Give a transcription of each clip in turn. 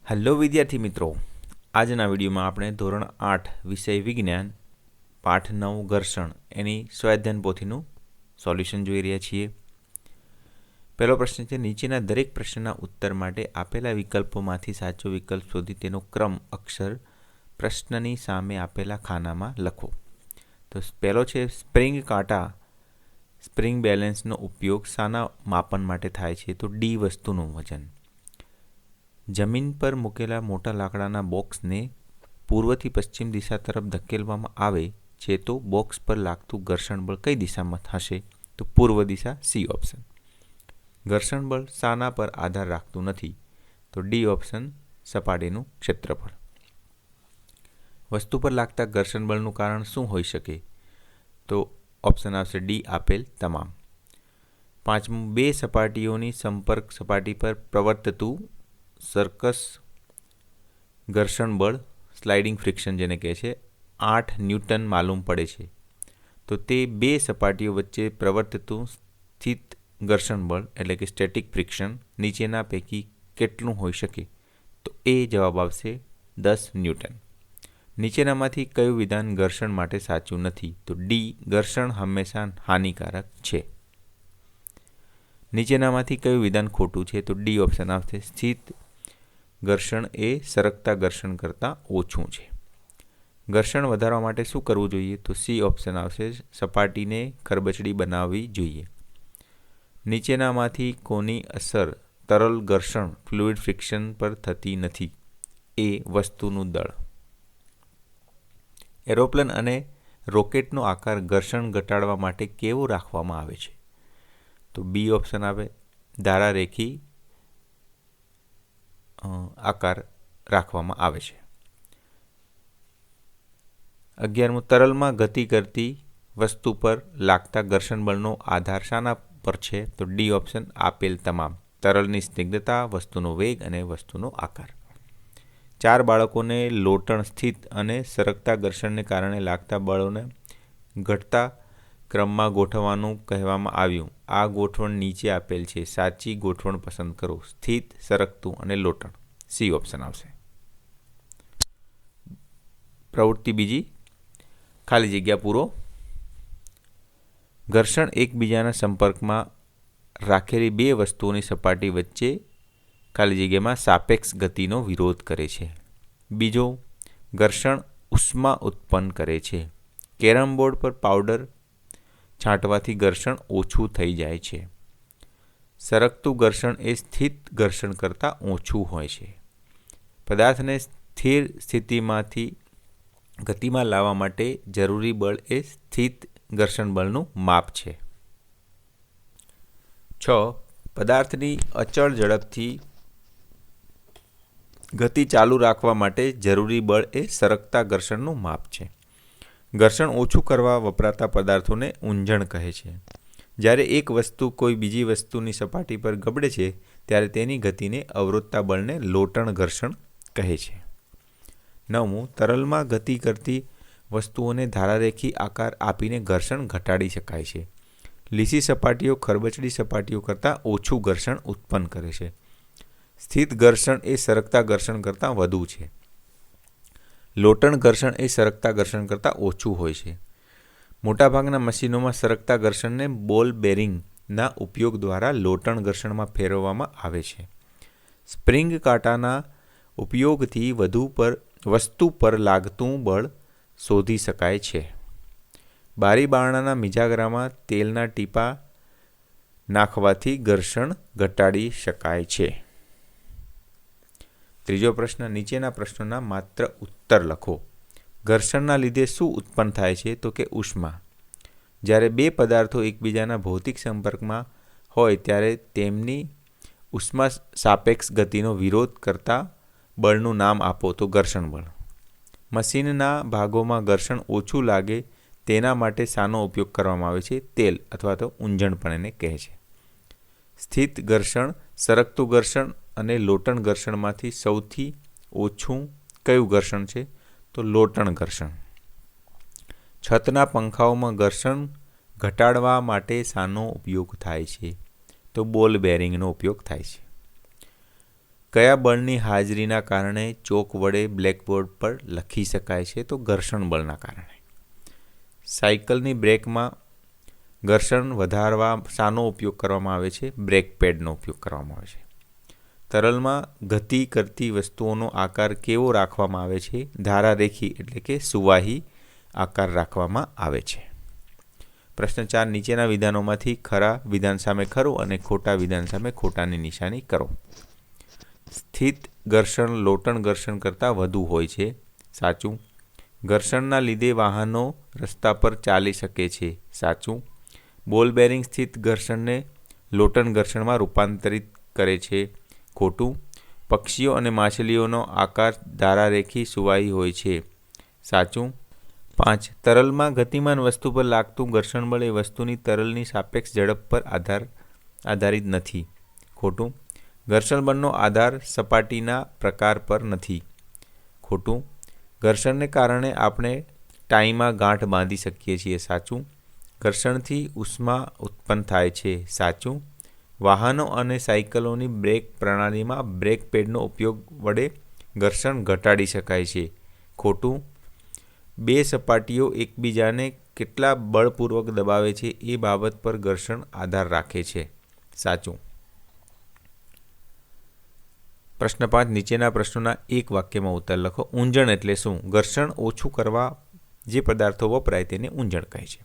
Hello વિદ્યાર્થી મિત્રો, આજના વિડીયોમાં આપણે ધોરણ 8 વિષય વિજ્ઞાન પાઠ 9 ઘર્ષણ એની સ્વાધ્યાયન પોથીનું સોલ્યુશન જોઈ રહ્યા છીએ. પહેલો પ્રશ્ન છે, નીચેના દરેક પ્રશ્નના ઉત્તર માટે આપેલા વિકલ્પોમાંથી સાચો વિકલ્પ શોધી તેનો ક્રમ અક્ષર પ્રશ્નની સામે આપેલા ખાનામાં લખો. તો પહેલો છે, સ્પ્રિંગ કાંટા સ્પ્રિંગ બેલેન્સનો ઉપયોગ શાના માપન માટે થાય છે? તો ડી વસ્તુનું વજન. જમીન પર મૂકેલા મોટા લાકડાના બોક્સને પૂર્વથી પશ્ચિમ દિશા તરફ ધકેલવામાં આવે છે તો બોક્સ પર લાગતું ઘર્ષણ બળ કઈ દિશામાં હશે? તો પૂર્વ દિશા, સી ઓપ્શન. ઘર્ષણ બળ શાના પર આધાર રાખતું નથી? તો ડી ઓપ્શન, સપાટીનું ક્ષેત્રફળ. વસ્તુ પર લાગતા ઘર્ષણ બળનું કારણ શું હોઈ શકે? તો ઓપ્શન આવશે ડી, આપેલ તમામ. પાંચમું, બે સપાટીઓની સંપર્ક સપાટી પર પ્રવર્તતું સરકસ ઘર્ષણ બળ, સ્લાઇડિંગ ફ્રિક્શન જેને કહે છે, 8 ન્યૂટન માલુમ પડે છે. તો તે બે સપાટીઓ વચ્ચે પ્રવર્તતું સ્થિત ઘર્ષણ બળ એટલે કે સ્ટેટિક ફ્રિક્શન નીચેના પૈકી કેટલું હોઈ શકે? તો એ જવાબ આવશે 10 ન્યૂટન. નીચેનામાંથી કયું વિધાન ઘર્ષણ માટે સાચું નથી? તો ડી, ઘર્ષણ હંમેશા હાનિકારક છે. નીચેનામાંથી કયું વિધાન ખોટું છે? તો ડી ઓપ્શન આવશે, સ્થિત ઘર્ષણ એ સરકતા ઘર્ષણ કરતાં ઓછું છે. ઘર્ષણ વધારવા માટે શું કરવું જોઈએ? તો સી ઓપ્શન આવશે, સપાટીને ખરબચડી બનાવવી જોઈએ. નીચેનામાંથી કોની અસર તરલ ઘર્ષણ ફ્લુઇડ ફ્રિક્શન પર થતી નથી? એ વસ્તુનું દળ. એરોપ્લેન અને રોકેટનો આકાર ઘર્ષણ ઘટાડવા માટે કેવો રાખવામાં આવે છે? તો બી ઓપ્શન આવે, ધારારેખી આકાર રાખવામાં આવે છે. 11મું, તરલમાં ગતિ કરતી વસ્તુ પર લાગતા ઘર્ષણ બળનો આધાર શાના પર છે? તો ડી ઓપ્શન, આપેલ તમામ. તરલની સ્નિગ્ધતા, વસ્તુનો વેગ અને વસ્તુનો આકાર. 4 બાળકોને લોટણ સ્થિત અને સરકતા ઘર્ષણને કારણે લાગતા બળોને ઘટતા ક્રમમાં ગોઠવવાનું કહેવામાં આવ્યું. આ ગોઠવણ નીચે આપેલ છે. સાચી ગોઠવણ પસંદ કરો. સ્થિત, સરકતું અને લોટણ. સી ઓપ્શન આવશે. પ્રવૃત્તિ બીજી, ખાલી જગ્યા પૂરો. ઘર્ષણ એકબીજાના સંપર્કમાં રાખેલી બે વસ્તુઓની સપાટી વચ્ચે ખાલી જગ્યામાં સાપેક્ષ ગતિનો વિરોધ કરે છે. બીજો, ઘર્ષણ ઉષ્મા ઉત્પન્ન કરે છે. કેરમ બોર્ડ પર પાવડર છાંટવાથી ઘર્ષણ ઓછું થઈ જાય છે. સરકતું ઘર્ષણ એ સ્થિત ઘર્ષણ કરતાં ઓછું હોય છે. પદાર્થને સ્થિર સ્થિતિમાંથી ગતિમાં લાવવા માટે જરૂરી બળ એ સ્થિત ઘર્ષણ બળનું માપ છે. 6, પદાર્થની અચળ ઝડપથી ગતિ ચાલુ રાખવા માટે જરૂરી બળ એ સરકતા ઘર્ષણનું માપ છે. ઘર્ષણ ઓછું કરવા વપરાતા પદાર્થોને ઊંજણ કહે છે. જ્યારે એક વસ્તુ કોઈ બીજી વસ્તુની સપાટી પર ગબડે છે ત્યારે તેની ગતિને અવરોધતા બળને લોટણ ઘર્ષણ કહે છે. 9મું, તરલમાં ગતિ કરતી વસ્તુઓને ધારારેખી આકાર આપીને ઘર્ષણ ઘટાડી શકાય છે. લીસી સપાટીઓ ખરબચડી સપાટીઓ કરતાં ઓછું ઘર્ષણ ઉત્પન્ન કરે છે. સ્થિત ઘર્ષણ એ સરકતા ઘર્ષણ કરતાં વધુ છે. લોટણ ઘર્ષણ એ સરકતા ઘર્ષણ કરતાં ઓછું હોય છે. મોટાભાગના મશીનોમાં સરકતા ઘર્ષણને બોલ બેરિંગના ઉપયોગ દ્વારા લોટણ ઘર્ષણમાં ફેરવવામાં આવે છે. સ્પ્રિંગ કાંટાના ઉપયોગથી વસ્તુ પર લાગતું બળ શોધી શકાય છે. બારી બારણાના મિજાગરામાં તેલના ટીપા નાખવાથી ઘર્ષણ ઘટાડી શકાય છે. ત્રીજો પ્રશ્ન, નીચેના પ્રશ્નોના માત્ર ઉત્તર લખો. ઘર્ષણના લીધે શું ઉત્પન્ન થાય છે? તો કે ઉષ્મા. જ્યારે બે પદાર્થો એકબીજાના ભૌતિક સંપર્કમાં હોય ત્યારે તેમની ઉષ્મા સાપેક્ષ ગતિનો વિરોધ કરતા બળનું નામ આપો. તો ઘર્ષણ બળ. મશીનના ભાગોમાં ઘર્ષણ ઓછું લાગે તેના માટે શાનો ઉપયોગ કરવામાં આવે છે? તેલ અથવા તો ઊંજણ પણ એને કહે છે. સ્થિત ઘર્ષણ, સરકતું ઘર્ષણ અને લોટણ ઘર્ષણમાંથી સૌથી ઓછું કયું ઘર્ષણ છે? તો લોટણ ઘર્ષણ. છતના પંખાઓમાં ઘર્ષણ ઘટાડવા માટે શાનો ઉપયોગ થાય છે? તો બોલ બેરિંગનો ઉપયોગ થાય છે. કયા બળની હાજરીના કારણે ચોક વડે બ્લેકબોર્ડ પર લખી શકાય છે? તો ઘર્ષણ બળના કારણે. સાયકલની બ્રેકમાં ઘર્ષણ વધારવા શાનો ઉપયોગ કરવામાં આવે છે? બ્રેક પેડનો ઉપયોગ કરવામાં આવે છે. તરલમાં ગતિ કરતી વસ્તુઓનો આકાર કેવો રાખવામાં આવે છે? ધારારેખી એટલે કે સુવાહી આકાર રાખવામાં આવે છે. પ્રશ્ન 4. નીચેના વિધાનોમાંથી ખરા વિધાન સામે ખરું અને ખોટા વિધાન સામે ખોટાની નિશાની કરો. સ્થિત ઘર્ષણ લોટણ ઘર્ષણ કરતાં વધુ હોય છે. સાચું. ઘર્ષણના લીધે વાહનો રસ્તા પર ચાલી શકે છે. સાચું. બોલ બેરિંગ સ્થિત ઘર્ષણને લોટણ ઘર્ષણમાં રૂપાંતરિત કરે છે. ખોટું. પક્ષીઓ અને માછલીઓનો આકાર ધારારેખી સુવાહી હોય છે. સાચું. 5. તરલમાં ગતિમાન વસ્તુ પર લાગતું ઘર્ષણ બળ એ વસ્તુની તરલની સાપેક્ષ ઝડપ પર આધારિત નથી. ખોટું. ઘર્ષણ બળનો આધાર સપાટીના પ્રકાર પર નથી. ખોટું. ઘર્ષણને કારણે આપણે ટાઈમાં ગાંઠ બાંધી શકીએ છીએ. સાચું. ઘર્ષણથી ઉષ્મા ઉત્પન્ન થાય છે. સાચું. વાહનો અને સાયકલોની બ્રેક પ્રણાલીમાં બ્રેક પેડનો ઉપયોગ વડે ઘર્ષણ ઘટાડી શકાય છે. ખોટું. બે સપાટીઓ એકબીજાને કેટલા બળપૂર્વક દબાવે છે એ બાબત પર ઘર્ષણ આધાર રાખે છે. સાચું. પ્રશ્ન 5. નીચેના પ્રશ્નોના એક વાક્યમાં ઉત્તર લખો. ઊંજણ એટલે શું? ઘર્ષણ ઓછું કરવા જે પદાર્થો વપરાય તેને ઊંજણ કહે છે.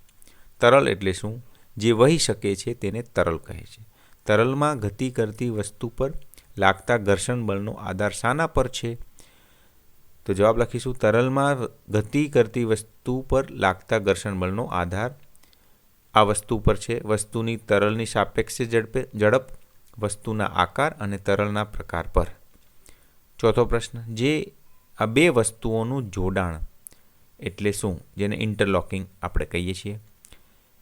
તરલ એટલે શું? જે વહી શકે છે તેને તરલ કહે છે. તરલમાં ગતિ કરતી વસ્તુ પર લાગતા ઘર્ષણ બળનો આધાર શાના પર છે? તો જવાબ લખીશું. તરલમાં ગતિ કરતી વસ્તુ પર લાગતા ઘર્ષણ બળનો આધાર આ વસ્તુ પર છે. વસ્તુની તરલની સાપેક્ષ ઝડપ, વસ્તુના આકાર અને તરલના પ્રકાર પર. ચોથો પ્રશ્ન. જે આ બે વસ્તુઓનું જોડાણ એટલે શું? જેને ઇન્ટરલોકિંગ આપણે કહીએ છીએ.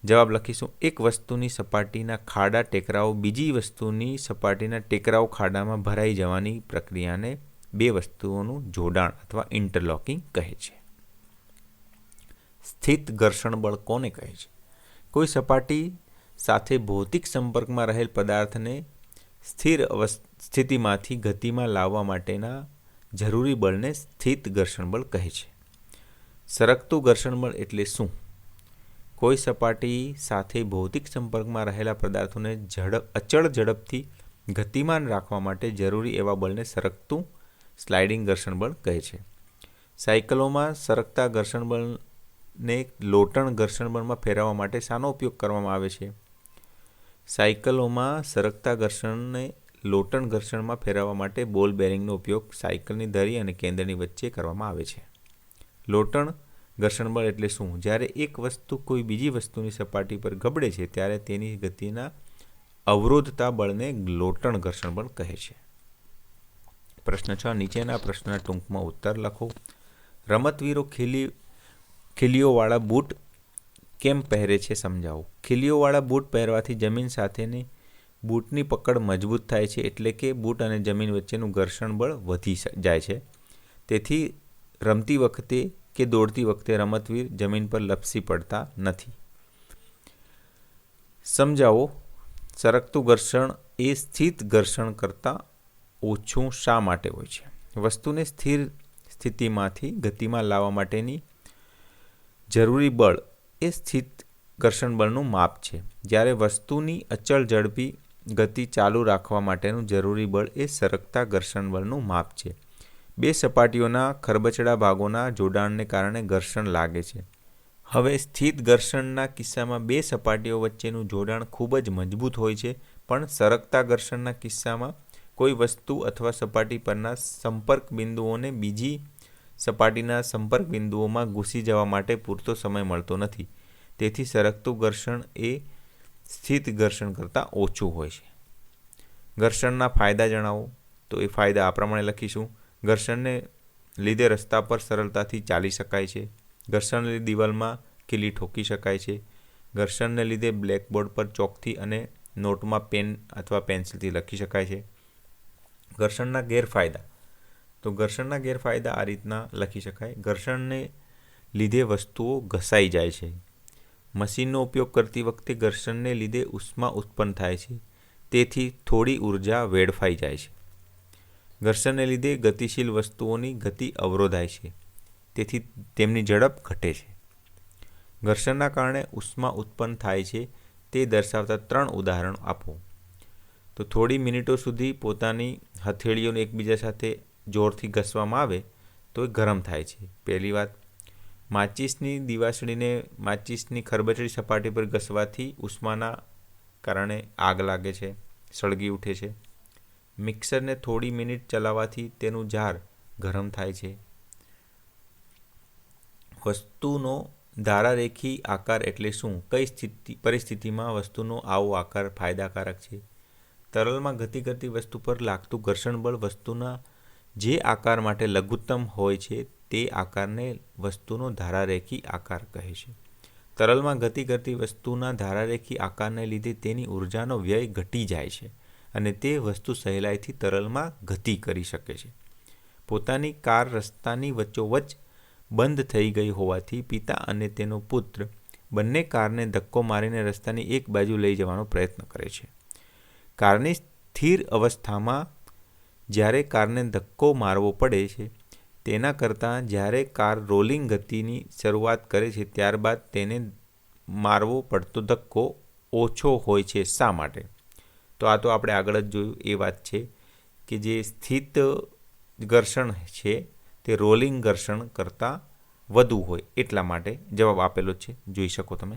જવાબ લખીશું. એક વસ્તુની સપાટીના ખાડા ટેકરાઓ બીજી વસ્તુની સપાટીના ટેકરાઓ ખાડામાં ભરાઈ જવાની પ્રક્રિયાને બે વસ્તુઓનું જોડાણ અથવા ઇન્ટરલોકિંગ કહે છે. સ્થિત ઘર્ષણ બળ કોને કહે છે? કોઈ સપાટી સાથે ભૌતિક સંપર્કમાં રહેલ પદાર્થને સ્થિર સ્થિતિમાંથી ગતિમાં લાવવા માટેના જરૂરી બળને સ્થિત ઘર્ષણ બળ કહે છે. સરકતું ઘર્ષણ બળ એટલે શું? કોઈ સપાટી સાથે ભૌતિક સંપર્કમાં રહેલા પદાર્થોને અચળ ઝડપથી ગતિમાન રાખવા માટે જરૂરી એવા બળને સરકતું સ્લાઇડિંગ ઘર્ષણ બળ કહે છે. સાયકલોમાં સરકતા ઘર્ષણ બળને લોટણ ઘર્ષણ બળમાં ફેરવવા માટે શાનો ઉપયોગ કરવામાં આવે છે? સાયકલોમાં સરકતા ઘર્ષણને લોટણ ઘર્ષણમાં ફેરવવા માટે બોલ બેરિંગનો ઉપયોગ સાયકલની ધરી અને કેન્દ્રની વચ્ચે કરવામાં આવે છે. લોટણ ઘર્ષણ બળ એટલે શું? જ્યારે એક વસ્તુ કોઈ બીજી વસ્તુની સપાટી પર ગબડે છે ત્યારે તેની ગતિના અવરોધતા બળને લોટણ ઘર્ષણ બળ કહે છે. પ્રશ્ન 6. નીચેના પ્રશ્નના ટૂંકમાં ઉત્તર લખો. રમતવીરો ખીલીઓવાળા બૂટ કેમ પહેરે છે સમજાવો. ખીલીઓવાળા બૂટ પહેરવાથી જમીન સાથેની બૂટની પકડ મજબૂત થાય છે, એટલે કે બૂટ અને જમીન વચ્ચેનું ઘર્ષણ બળ વધી જાય છે. તેથી રમતી વખતે કે દોડતી વખતે રમતવીર જમીન પર લપસી પડતા નથી. સમજાવો. સરકતું ઘર્ષણ એ સ્થિત ઘર્ષણ કરતાં ઓછું શા માટે હોય છે? વસ્તુને સ્થિર સ્થિતિમાંથી ગતિમાં લાવવા માટેની જરૂરી બળ એ સ્થિત ઘર્ષણ બળનું માપ છે. જ્યારે વસ્તુની અચળ ઝડપી ગતિ ચાલુ રાખવા માટેનું જરૂરી બળ એ સરકતા ઘર્ષણ બળનું માપ છે. બે સપાટીઓના ખરબચડા ભાગોના જોડાણને કારણે ઘર્ષણ લાગે છે. હવે સ્થિત ઘર્ષણના કિસ્સામાં બે સપાટીઓ વચ્ચેનું જોડાણ ખૂબ જ મજબૂત હોય છે, પણ સરકતા ઘર્ષણના કિસ્સામાં કોઈ વસ્તુ અથવા સપાટી પરના સંપર્ક બિંદુઓને બીજી સપાટીના સંપર્ક બિંદુઓમાં ઘૂસી જવા માટે પૂરતો સમય મળતો નથી. તેથી સરકતું ઘર્ષણ એ સ્થિત ઘર્ષણ કરતાં ઓછું હોય છે. ઘર્ષણના ફાયદા જણાવો. તો એ ફાયદા આ પ્રમાણે લખીશું. ઘર્ષણને લીધે રસ્તા પર સરળતાથી ચાલી શકાય છે. ઘર્ષણને લીધે દિવાલમાં ખીલી ઠોકી શકાય છે. ઘર્ષણને લીધે બ્લેકબોર્ડ પર ચોકથી અને નોટમાં પેન અથવા પેન્સિલથી લખી શકાય છે. ઘર્ષણના ગેરફાયદા. તો ઘર્ષણના ગેરફાયદા આ રીતના લખી શકાય. ઘર્ષણને લીધે વસ્તુઓ ઘસાઈ જાય છે. મશીનનો ઉપયોગ કરતી વખતે ઘર્ષણને લીધે ઉષ્મા ઉત્પન્ન થાય છે, તેથી થોડી ઉર્જા વેડફાઈ જાય છે. ઘર્ષણને લીધે ગતિશીલ વસ્તુઓની ગતિ અવરોધાય છે, તેથી તેમની ઝડપ ઘટે છે. ઘર્ષણના કારણે ઉષ્મા ઉત્પન્ન થાય છે તે દર્શાવતા 3 ઉદાહરણો આપો. તો થોડી મિનિટો સુધી પોતાની હથેળીઓને એકબીજા સાથે જોરથી ઘસવામાં આવે તો એ ગરમ થાય છે. પહેલી વાત, માચિસની દિવાસળીને માચિસની ખરબચડી સપાટી પર ઘસવાથી ઉષ્માના કારણે આગ લાગે છે, સળગી ઉઠે છે. મિક્સરને થોડી મિનિટ ચલાવવાથી તેનું જાર ગરમ થાય છે. વસ્તુનો ધારારેખી આકાર એટલે શું? કઈ પરિસ્થિતિમાં વસ્તુનો આવો આકાર ફાયદાકારક છે? તરલમાં ગતિ કરતી વસ્તુ પર લાગતું ઘર્ષણ બળ વસ્તુના જે આકાર માટે લઘુત્તમ હોય છે તે આકારને વસ્તુનો ધારારેખી આકાર કહે છે. તરલમાં ગતિ કરતી વસ્તુના ધારારેખી આકારને લીધે તેની ઉર્જાનો વ્યય ઘટી જાય છે અને તે વસ્તુ સહેલાઈથી તરલમાં ગતિ કરી શકે છે. પોતાની કાર રસ્તાની વચ્ચોવચ્ચ બંધ થઈ ગઈ હોવાથી પિતા અને તેનો પુત્ર બંને કારને ધક્કો મારીને રસ્તાની એક બાજુ લઈ જવાનો પ્રયત્ન કરે છે. કારની સ્થિર અવસ્થામાં જ્યારે કારને ધક્કો મારવો પડે છે તેના કરતાં જ્યારે કાર રોલિંગ ગતિની શરૂઆત કરે છે ત્યારબાદ તેને મારવો પડતો ધક્કો ઓછો હોય છે. શા માટે? તો આ તો આપણે આગળ જ જોયું એ વાત છે કે જે સ્થિત ઘર્ષણ છે તે રોલિંગ ઘર્ષણ કરતાં વધુ હોય એટલા માટે જવાબ આપેલો છે, જોઈ શકો તમે.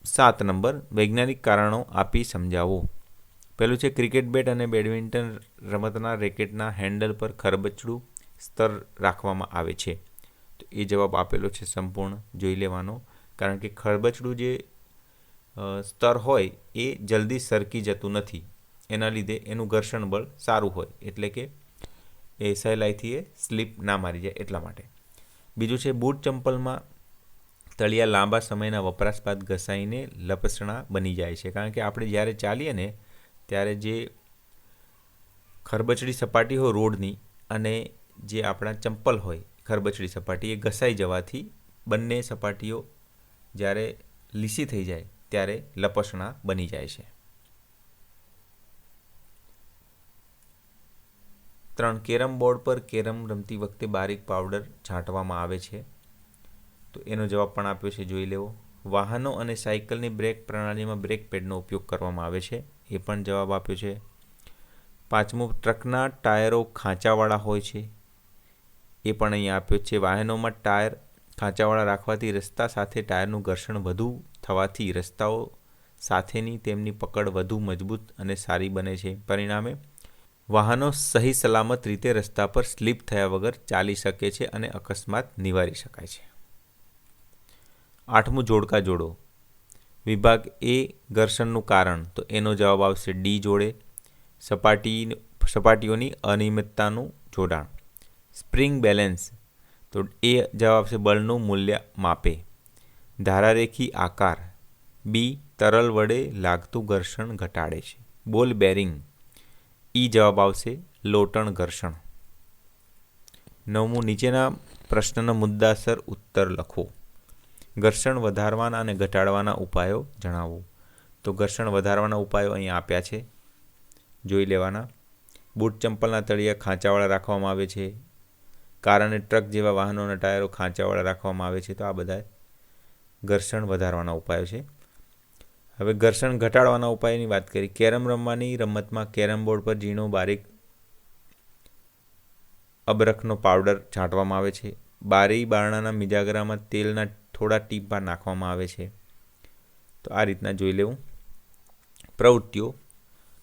7 નંબર, વૈજ્ઞાનિક કારણો આપી સમજાવો. પહેલું છે ક્રિકેટ બેટ અને બેડમિન્ટન રમતના રેકેટના હેન્ડલ પર ખરબચડું સ્તર રાખવામાં આવે છે. તો એ જવાબ આપેલો છે સંપૂર્ણ, જોઈ લેવાનો. કારણ કે ખરબચડું જે સ્તર હોય એ જલ્દી સરકી જતું નથી, એના લીધે એનું ઘર્ષણ બળ સારું હોય, એટલે કે એ સહેલાઈથી એ સ્લીપ ના મારી જાય એટલા માટે. બીજું છે બૂટ ચંપલમાં તળિયા લાંબા સમયના વપરાશ બાદ ઘસાઈને લપસણા બની જાય છે. કારણ કે આપણે જ્યારે ચાલીએ ને ત્યારે જે ખરબચડી સપાટી હોય રોડની અને જે આપણા ચંપલ હોય ખરબચડી સપાટી એ ઘસાઈ જવાથી બંને સપાટીઓ જ્યારે લીસી થઈ જાય ત્યારે લપસણા બની જાય છે. 3, કેરમ બોર્ડ પર કેરમ રમતી વખતે બારીક પાવડર છાંટવામાં આવે છે. તો એનો જવાબ પણ આપ્યો છે, જોઈ લેવો. વાહનો અને સાયકલની બ્રેક પ્રણાલીમાં બ્રેક પેડનો ઉપયોગ કરવામાં આવે છે, એ પણ જવાબ આપ્યો છે. 5મું, ટ્રકના ટાયરો ખાંચાવાળા હોય છે, એ પણ અહીંયા આપ્યો છે. વાહનોમાં ટાયર ખાંચાવાળા રાખવાથી રસ્તા સાથે ટાયરનું ઘર્ષણ વધુ થવાથી રસ્તાઓ સાથેની તેમની પકડ વધુ મજબૂત અને સારી બને છે. પરિણામે વાહનો સહી સલામત રીતે રસ્તા પર સ્લીપ થયા વગર ચાલી શકે છે અને અકસ્માત નિવારી શકાય છે. 8મું, જોડકા જોડો. વિભાગ એ, ઘર્ષણનું કારણ. તો એનો જવાબ આવશે ડી જોડે. સપાટીઓની અનિયમિતતાનું જોડાણ. Spring balance. તો એ જવાબ આવશે બળનું મૂલ્ય માપે. ધારારેખી આકાર. બી, તરલ વડે લાગતું ઘર્ષણ ઘટાડે છે. બોલ બેરિંગ. ઈ જવાબ આવશે લોટણ ઘર્ષણ. 9મું, નીચેના પ્રશ્નનો મુદ્દાસર ઉત્તર લખો. ઘર્ષણ વધારવાના અને ઘટાડવાના ઉપાયો જણાવો. તો ઘર્ષણ વધારવાના ઉપાયો અહીંયા આપ્યા છે, જોઈ લેવાના. બૂટ ચંપલના તળિયા ખાંચાવાળા રાખવામાં આવે છે. કાર અને ટ્રક જેવા વાહનોના ટાયરો ખાંચાવાળા રાખવામાં આવે છે. તો આ બધા ઘર્ષણ વધારવાના ઉપાયો છે. હવે ઘર્ષણ ઘટાડવાના ઉપાયની વાત કરી. કેરમ રમવાની રમતમાં કેરમ બોર્ડ પર ઝીણો બારીક અબરખનો પાવડર છાંટવામાં આવે છે. બારી બારણાના મિજાગરામાં તેલના થોડા ટીપા નાખવામાં આવે છે. તો આ રીતના જોઈ લેવું. પ્રવૃત્તિઓ.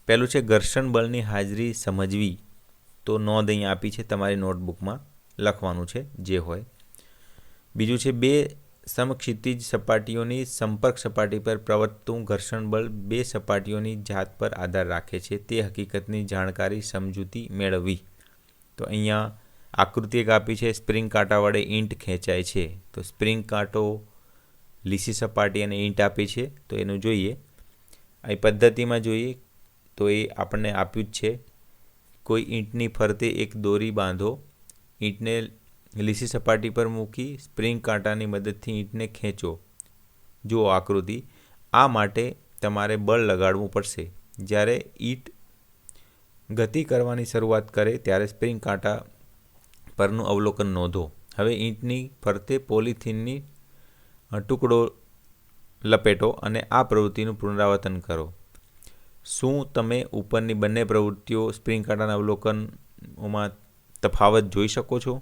પહેલું છે ઘર્ષણ બળની હાજરી સમજવી. તો નોંધ અહીં આપી છે, તમારી નોટબુકમાં લખવાનું છે જે હોય. બીજું છે બે સમક્ષિતિજ સપાટીઓની સંપર્ક સપાટી પર પ્રવર્તતું ઘર્ષણ બળ બે સપાટીઓની જાત પર આધાર રાખે છે, તે હકીકતની જાણકારી સમજૂતી મેળવવી. તો અહીંયા આકૃતિ એક આપી છે, સ્પ્રિંગ કાંટા વડે ઈંટ ખેંચાય છે. તો સ્પ્રિંગ કાંટો, લીસી સપાટી અને ઈંટ આપી છે, તો એનું જોઈએ. આ પદ્ધતિમાં જોઈએ તો એ આપણને આપ્યું જ છે. કોઈ ઈંટની ફરતે એક દોરી બાંધો, ઈંટને લીસી સપાટી પર મૂકી સ્પ્રિંગ કાંટાની મદદથી ઈંટને ખેંચો. જુઓ આકૃતિ. આ માટે તમારે બળ લગાડવું પડશે. જ્યારે ઈંટ ગતિ કરવાની શરૂઆત કરે ત્યારે સ્પ્રિંગ કાંટા પરનું અવલોકન નોંધો. હવે ઈંટની ફરતે પોલિથીનની ટુકડો લપેટો અને આ પ્રવૃત્તિનું પુનરાવર્તન કરો. શું તમે ઉપરની બંને પ્રવૃત્તિઓ સ્પ્રિંગ કાંટાના અવલોકનોમાં તફાવત જોઈ શકો છો?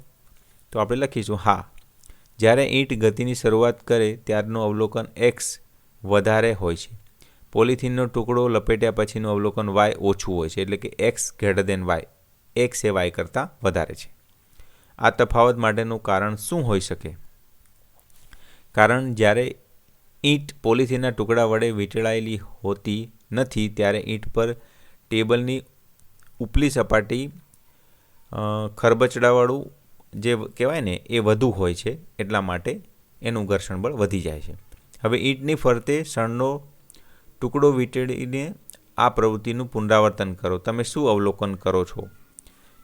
તો આપણે લખીશું હા. જ્યારે ઈંટ ગતિની શરૂઆત કરે ત્યારનું અવલોકન x વધારે હોય છે. પોલિથીનનો ટુકડો લપેટ્યા પછીનું અવલોકન y ઓછું હોય છે, એટલે કે x > y. x એ y કરતાં વધારે છે. આ તફાવત માટેનું કારણ શું હોઈ શકે? કારણ જ્યારે ઈંટ પોલિથીનના ટુકડા વડે વીંટળાયેલી હોતી નથી ત્યારે ઈંટ પર ટેબલની ઉપલી સપાટી ખરબચડાવાળું જે કહેવાય ને એ વધુ હોય છે, એટલા માટે એનું ઘર્ષણ બળ વધી જાય છે. હવે ઈંટની ફરતે શણનો ટુકડો વીંટળીને આ પ્રવૃત્તિનું પુનરાવર્તન કરો. તમે શું અવલોકન કરો છો?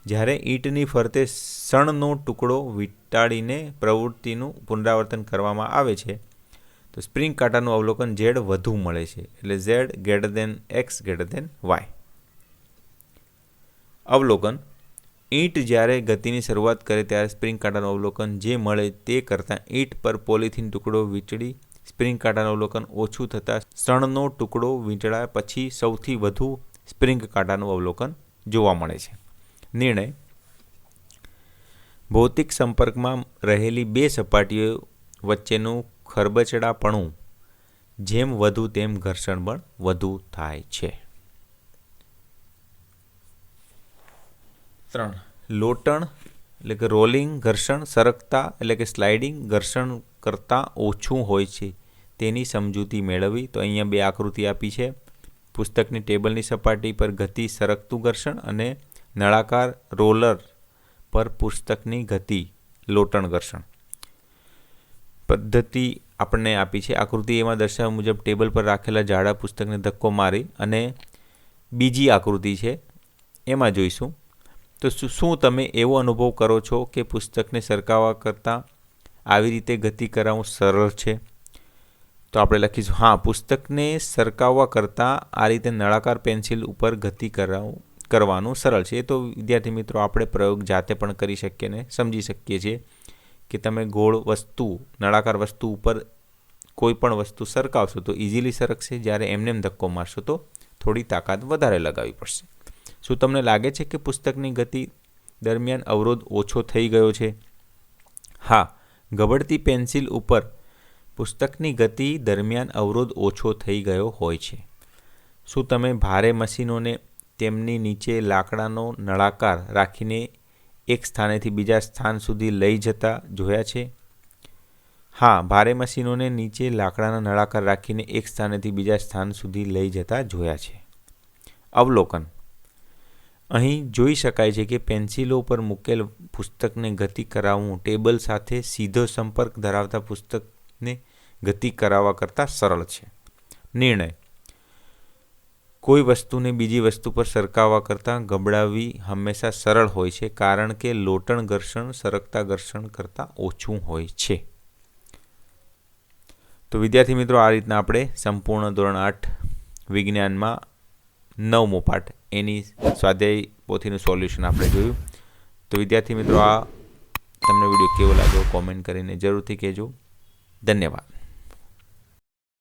જ્યારે ઈંટની ફરતે શણનો ટુકડો વીંટાળીને પ્રવૃત્તિનું પુનરાવર્તન કરવામાં આવે છે તો સ્પ્રિંગ કાંટાનું અવલોકન z વધુ મળે છે, એટલે z > x > y. અવલોકન: ઈંટ જ્યારે ગતિની શરૂઆત કરે ત્યારે સ્પ્રિંગ કાંટાનું અવલોકન જે મળે તે કરતાં ઈંટ પર પોલિથીન ટુકડો વીંટળી સ્પ્રિંગ કાંટાનું અવલોકન ઓછું થતાં શણનો ટુકડો વીંટળ્યા પછી સૌથી વધુ સ્પ્રિંગ કાંટાનું અવલોકન જોવા મળે છે. નિર્ણય: ભૌતિક સંપર્કમાં રહેલી બે સપાટીઓ વચ્ચેનું ખરબચડાપણું જેમ વધુ તેમ ઘર્ષણ બળ વધુ થાય છે. 3. લોટણ એટલે કે રોલિંગ ઘર્ષણ સરકતા એટલે કે સ્લાઇડિંગ ઘર્ષણ કરતાં ઓછું હોય છે તેની સમજૂતી મેળવવી. તો અહીંયા બે આકૃતિ આપી છે. પુસ્તકની ટેબલની સપાટી પર ગતિ સરકતું ઘર્ષણ અને નળાકાર રોલર પર પુસ્તકની ગતિ લોટણ ઘર્ષણ. પદ્ધતિ આપણને આપી છે. આકૃતિ એમાં દર્શાવ્યા મુજબ ટેબલ પર રાખેલા જાડા પુસ્તકને ધક્કો મારી અને બીજી આકૃતિ છે એમાં જોઈશું. તો શું તમે એવો અનુભવ કરો છો કે પુસ્તકને સરકાવવા કરતાં આવી રીતે ગતિ કરાવવું સરળ છે? તો આપણે લખીશું હા, પુસ્તકને સરકાવવા કરતાં આ રીતે નળાકાર પેન્સિલ ઉપર ગતિ કરવાનું સરળ છે. એ તો વિદ્યાર્થી મિત્રો આપણે પ્રયોગ જાતે પણ કરી શકીએ ને સમજી શકીએ છીએ કે તમે ગોળ વસ્તુ નળાકાર વસ્તુ ઉપર કોઈ પણ વસ્તુ સરકાવશો તો ઇઝીલી સરકશે, જ્યારે એમને ધક્કો મારશો તો થોડી તાકાત વધારે લગાવવી પડશે. શું તમને લાગે છે કે પુસ્તકની ગતિ દરમિયાન અવરોધ ઓછો થઈ ગયો છે? હા, ગબડતી પેન્સિલ ઉપર પુસ્તકની ગતિ દરમિયાન અવરોધ ઓછો થઈ ગયો હોય છે. શું તમે ભારે મશીનોને તેમની નીચે લાકડાનો નળાકાર રાખીને એક સ્થાનેથી બીજા સ્થાન સુધી લઈ જતા જોયા છે? હા, ભારે મશીનોને નીચે લાકડાના નળાકાર રાખીને એક સ્થાનેથી બીજા સ્થાન સુધી લઈ જતા જોયા છે. અવલોકન: અહીં જોઈ શકાય છે કે પેન્સિલો પર મૂકેલ પુસ્તકને ગતિ કરાવવું ટેબલ સાથે સીધો સંપર્ક ધરાવતા પુસ્તકને ગતિ કરાવવા કરતાં સરળ છે. નિર્ણય: કોઈ વસ્તુને બીજી વસ્તુ પર સરકાવવા કરતાં ગબડાવવી હંમેશા સરળ હોય છે, કારણ કે લોટણ ઘર્ષણ સરકતા ઘર્ષણ કરતાં ઓછું હોય છે. તો વિદ્યાર્થી મિત્રો, આ રીતના આપણે સંપૂર્ણ ધોરણ 8 વિજ્ઞાનમાં 9મો પાઠ એની સ્વાધ્યાય પોથીનું સોલ્યુશન આપણે જોયું. તો વિદ્યાર્થી મિત્રો, આ તમને વિડીયો કેવો લાગ્યો કોમેન્ટ કરીને જરૂરથી કહેજો. ધન્યવાદ.